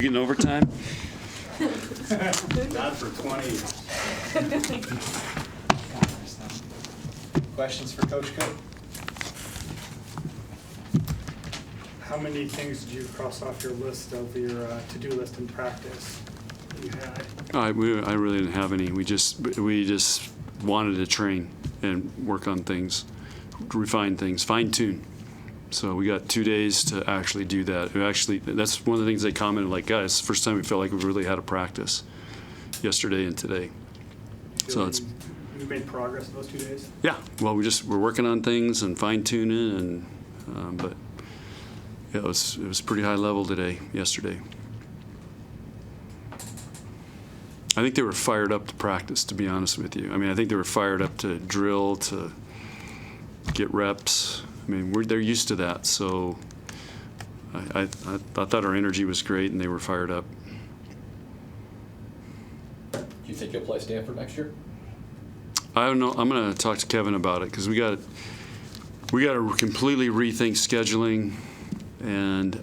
Getting overtime? Not for 20. Questions for Coach Cook? How many things did you cross off your list of your to-do list in practice that you had? I really didn't have any. We just wanted to train and work on things, refine things, fine-tune. So we got 2 days to actually do that. That's one of the things they commented, like, guys, it's the first time we felt like we really had a practice yesterday and today. So it's you made progress in those 2 days? Yeah, well, we're working on things and fine-tuning, and but yeah, it was pretty high level yesterday. I think they were fired up to practice, to be honest with you. I mean, I think they were fired up to drill, to get reps. I mean, they're used to that, so I thought our energy was great, and they were fired up. Do you think you'll play Stanford next year? I don't know. I'm going to talk to Kevin about it because we got to completely rethink scheduling, and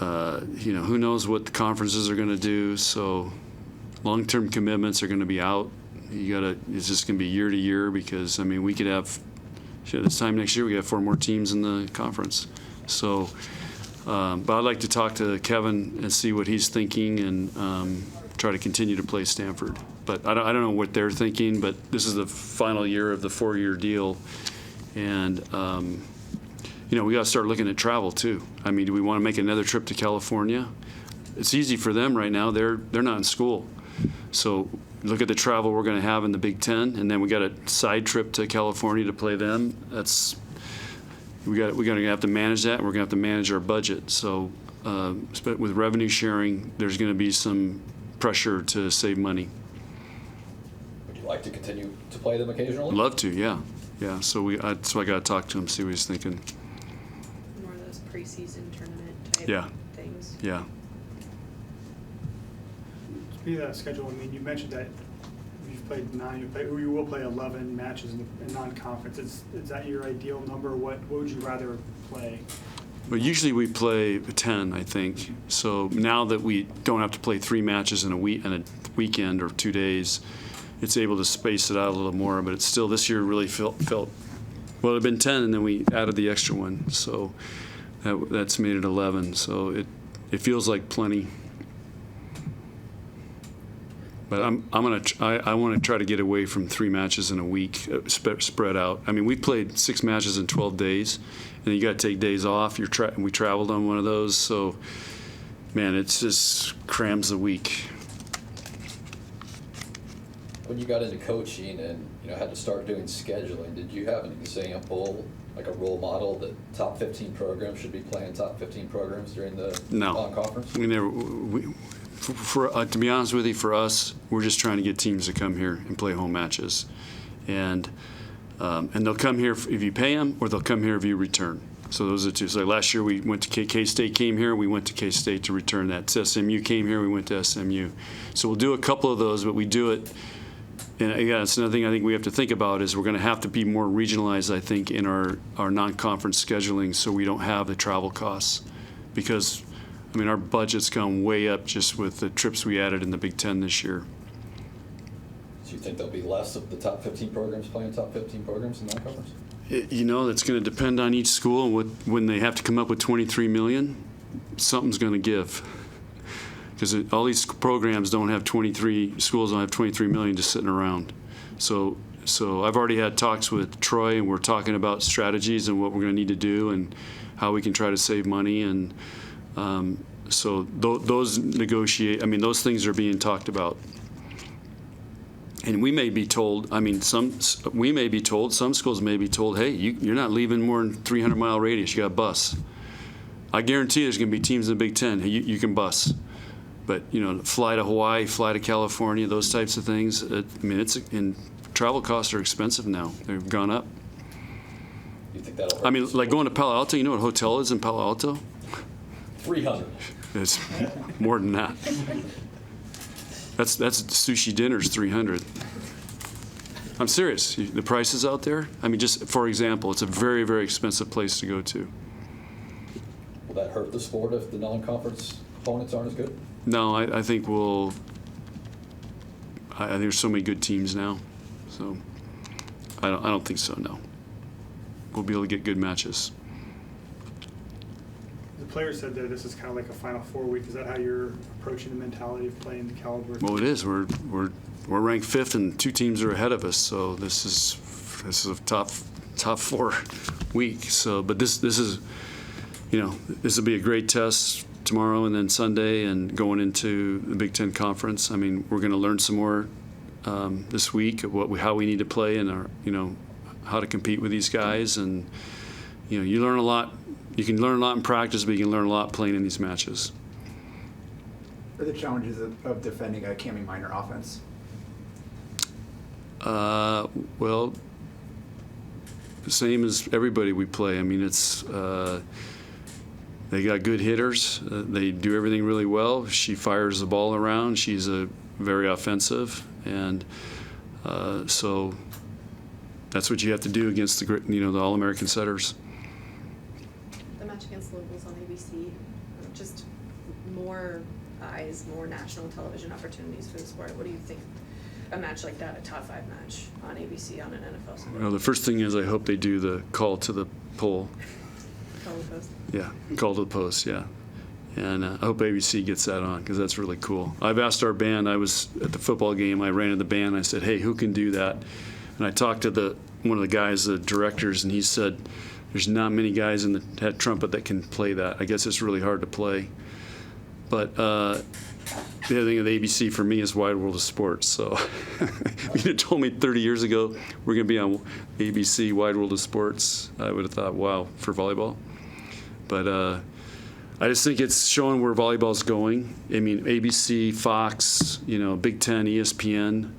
who knows what the conferences are going to do. So long-term commitments are going to be out. It's just going to be year to year because I mean we could have this time next year we have 4 more teams in the conference. So, but I'd like to talk to Kevin and see what he's thinking and try to continue to play Stanford. But I don't know what they're thinking, but this is the final year of the 4-year deal. And, we got to start looking at travel, too. I mean, do we want to make another trip to California? It's easy for them right now. They're not in school. So look at the travel we're going to have in the Big Ten, and then we got a side trip to California to play them. We're going to have to manage that, and we're going to have to manage our budget. So with revenue sharing, there's going to be some pressure to save money. Would you like to continue to play them occasionally? Love to, yeah. So I got to talk to him, see what he's thinking. More of those preseason tournament type things. Yeah. Speaking of that schedule, I mean, you mentioned that you've played 9. You will play 11 matches in non-conference. Is that your ideal number? What would you rather play? Well, usually we play 10, I think. So now that we don't have to play 3 matches in a weekend or 2 days, it's able to space it out a little more. But it's still, this year really felt well, it had been 10, and then we added the extra one. So that's made it 11. So it feels like plenty. But I want to try to get away from 3 matches in a week, spread out. I mean, we played 6 matches in 12 days, and you got to take days off. We traveled on one of those, so man, it just crams the week. When you got into coaching and had to start doing scheduling, did you have an example, like a role model that top 15 programs should be playing top 15 programs during the non-conference? We never. To be honest with you, for us, we're just trying to get teams to come here and play home matches, and they'll come here if you pay them, or they'll come here if you return. So those are 2. So last year we went to K-State came here, we went to K-State to return that. SMU came here, we went to SMU. So we'll do a couple of those, but we do it. And again, it's another thing I think we have to think about is we're going to have to be more regionalized, I think, in our non-conference scheduling, so we don't have the travel costs, because I mean, our budget's gone way up just with the trips we added in the Big Ten this year. So you think there'll be less of the top 15 programs playing top 15 programs in that conference? That's going to depend on each school. And when they have to come up with $23 million, something's going to give. Because all these programs don't have schools don't have $23 million just sitting around. So I've already had talks with Troy, and we're talking about strategies and what we're going to need to do and how we can try to save money. And so those things are being talked about. And we may be told, some schools may be told, hey, you're not leaving more than 300-mile radius. You got to bus. I guarantee there's going to be teams in the Big Ten. Hey, you can bus. But, fly to Hawaii, fly to California, those types of things. And travel costs are expensive now. They've gone up. You think that'll hurt? Like going to Palo Alto, you know what a hotel is in Palo Alto? 300. It's more than that. That's sushi dinner's 300. I'm serious. The prices out there. Just for example, it's a very, very expensive place to go to. that hurt the sport if the non-conference opponents aren't as good? No, I think I think there's so many good teams now, so I don't think so. No, we'll be able to get good matches. The player said that this is kind of like a Final Four week. Is that how you're approaching the mentality of playing the caliber? Well, it is. We're ranked 5th, and 2 teams are ahead of us. So this is a top 4 week. So, but this is, this will be a great test tomorrow and then Sunday, and going into the Big Ten Conference. I mean, we're going to learn some more this week of how we need to play and how to compete with these guys. And you learn a lot. You can learn a lot in practice, but you can learn a lot playing in these matches. What are the challenges of defending a Cammie Minor offense? Well, the same as everybody we play. I mean, it's they got good hitters. They do everything really well. She fires the ball around. She's very offensive, and so that's what you have to do against the All-American setters. The match against Louisville's on ABC. Just more eyes, more national television opportunities for the sport. What do you think? A match like that, a top 5 match on ABC on an NFL Sunday? Well, the first thing is I hope they do the call to the pole. Call the post. Yeah, call to the post, yeah. And I hope ABC gets that on, because that's really cool. I've asked our band. I was at the football game. I ran in the band. I said, hey, who can do that? And I talked to one of the guys, the directors, and he said, there's not many guys in the head trumpet that can play that. I guess it's really hard to play. But the other thing with ABC for me is Wide World of Sports. So if you'd have told me 30 years ago we're going to be on ABC, Wide World of Sports, I would have thought, wow, for volleyball. But I just think it's showing where volleyball's going. I mean, ABC, Fox, Big Ten, ESPN.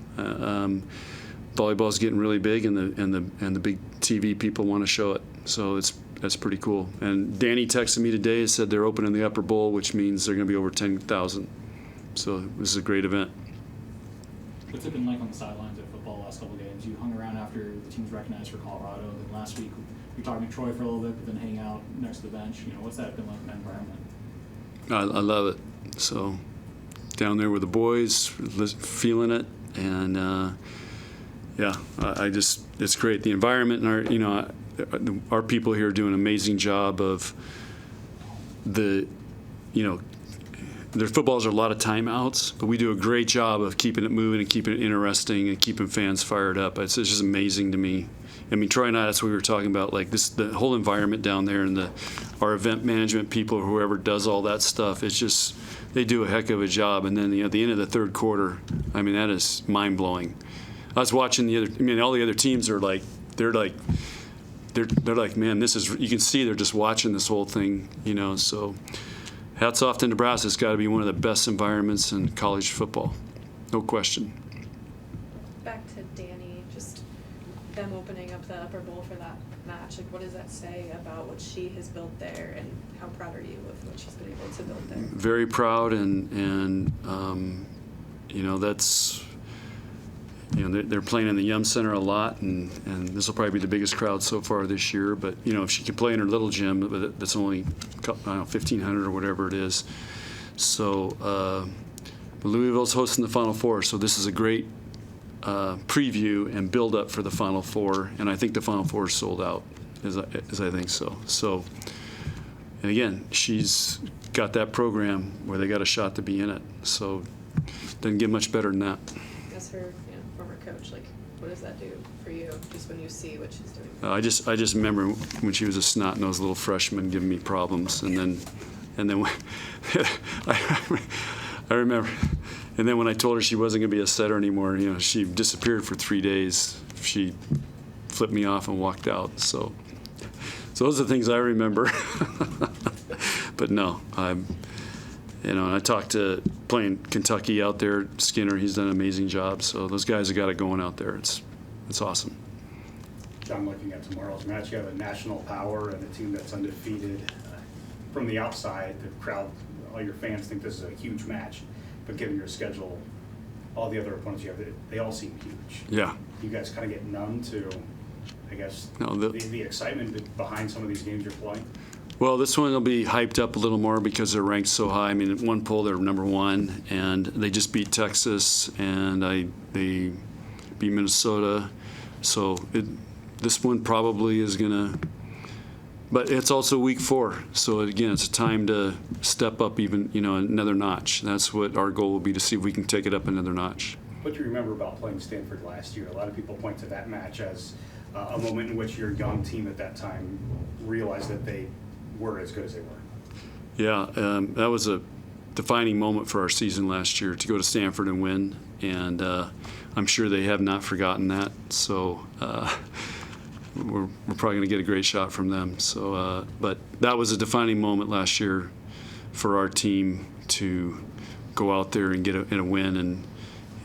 Volleyball's getting really big, and the big TV people want to show it. So that's pretty cool. And Danny texted me today and said they're opening the Upper Bowl, which means they're going to be over 10,000. So this is a great event. What's it been like on the sidelines of football last couple of games? You hung around after the team's recognized for Colorado. Then last week, you were talking to Troy for a little bit, but then hanging out next to the bench. What's that been like in that environment? I love it. So down there with the boys, feeling it, and it's great. The environment and our people here do an amazing job of their footballs are a lot of timeouts, but we do a great job of keeping it moving and keeping it interesting and keeping fans fired up. It's just amazing to me. I mean, Troy and I, that's what we were talking about, like the whole environment down there, and our event management people, whoever does all that stuff, it's just, they do a heck of a job. And then at the end of the third quarter, I mean, that is mind-blowing. I was watching all the other teams are like, they're like, man, this is, you can see they're just watching this whole thing, so hats off to Nebraska. It's got to be one of the best environments in college football, no question. Back to Danny, just them opening up the Upper Bowl for that match. Like, what does that say about what she has built there, and how proud are you of what she's been able to build there? Very proud, and that's, they're playing in the Yum Center a lot, and this will probably be the biggest crowd so far this year. But if she can play in her little gym, but that's only 1,500 or whatever it is. So Louisville's hosting the Final Four, so this is a great preview and build up for the Final Four. And I think the Final Four is sold out, as I think so. So, and again, she's got that program where they got a shot to be in it. So doesn't get much better than that. As her former coach, like, what does that do for you, just when you see what she's doing? I just remember when she was a snot-nosed little freshman giving me problems, and then I remember, and then when I told her she wasn't going to be a setter anymore, she disappeared for 3 days. She flipped me off and walked out. So those are the things I remember. But no, and I talked to playing Kentucky out there, Skinner. He's done an amazing job. So those guys have got it going out there. It's awesome. John, looking at tomorrow's match, you have a national power and a team that's undefeated. From the outside, the crowd, all your fans think this is a huge match, but given your schedule, all the other opponents you have, they all seem huge. Yeah. You guys kind of get numb to, I guess, No, the excitement behind some of these games you're playing? Well, this one will be hyped up a little more because they're ranked so high. I mean, at one poll they're number 1, and they just beat Texas, and they beat Minnesota. So this one probably is gonna. But it's also week 4, so again, it's a time to step up even, another notch. That's what our goal will be, to see if we can take it up another notch. What do you remember about playing Stanford last year? A lot of people point to that match as a moment in which your young team at that time realized that they were as good as they were. Yeah, that was a defining moment for our season last year, to go to Stanford and win, and I'm sure they have not forgotten that. So we're probably going to get a great shot from them. So, but that was a defining moment last year for our team, to go out there and get a win,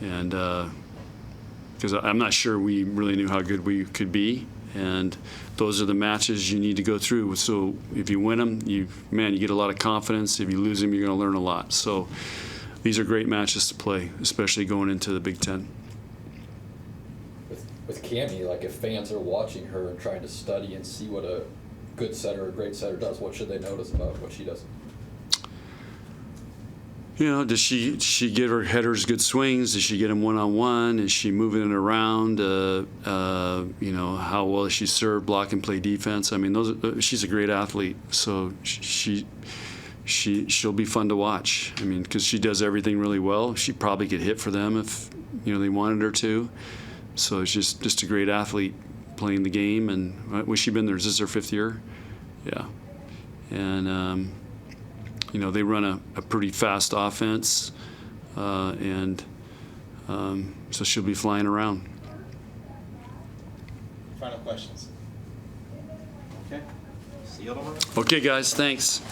and because I'm not sure we really knew how good we could be, and those are the matches you need to go through. So if you win them, you get a lot of confidence. If you lose them, you're going to learn a lot. So these are great matches to play, especially going into the Big Ten. With Cammie, like if fans are watching her and trying to study and see what a good setter, a great setter does, what should they notice about what she does? Does she get her headers good swings? Does she get them one-on-one? Is she moving it around? How well does she serve, block, and play defense? I mean, she's a great athlete, so she'll be fun to watch. I mean, because she does everything really well. She probably could hit for them if they wanted her to. So it's just a great athlete playing the game. And was she been there? Is this her 5th year? Yeah. And they run a pretty fast offense, and so she'll be flying around. Final questions? Okay. See you tomorrow. Okay, guys, thanks.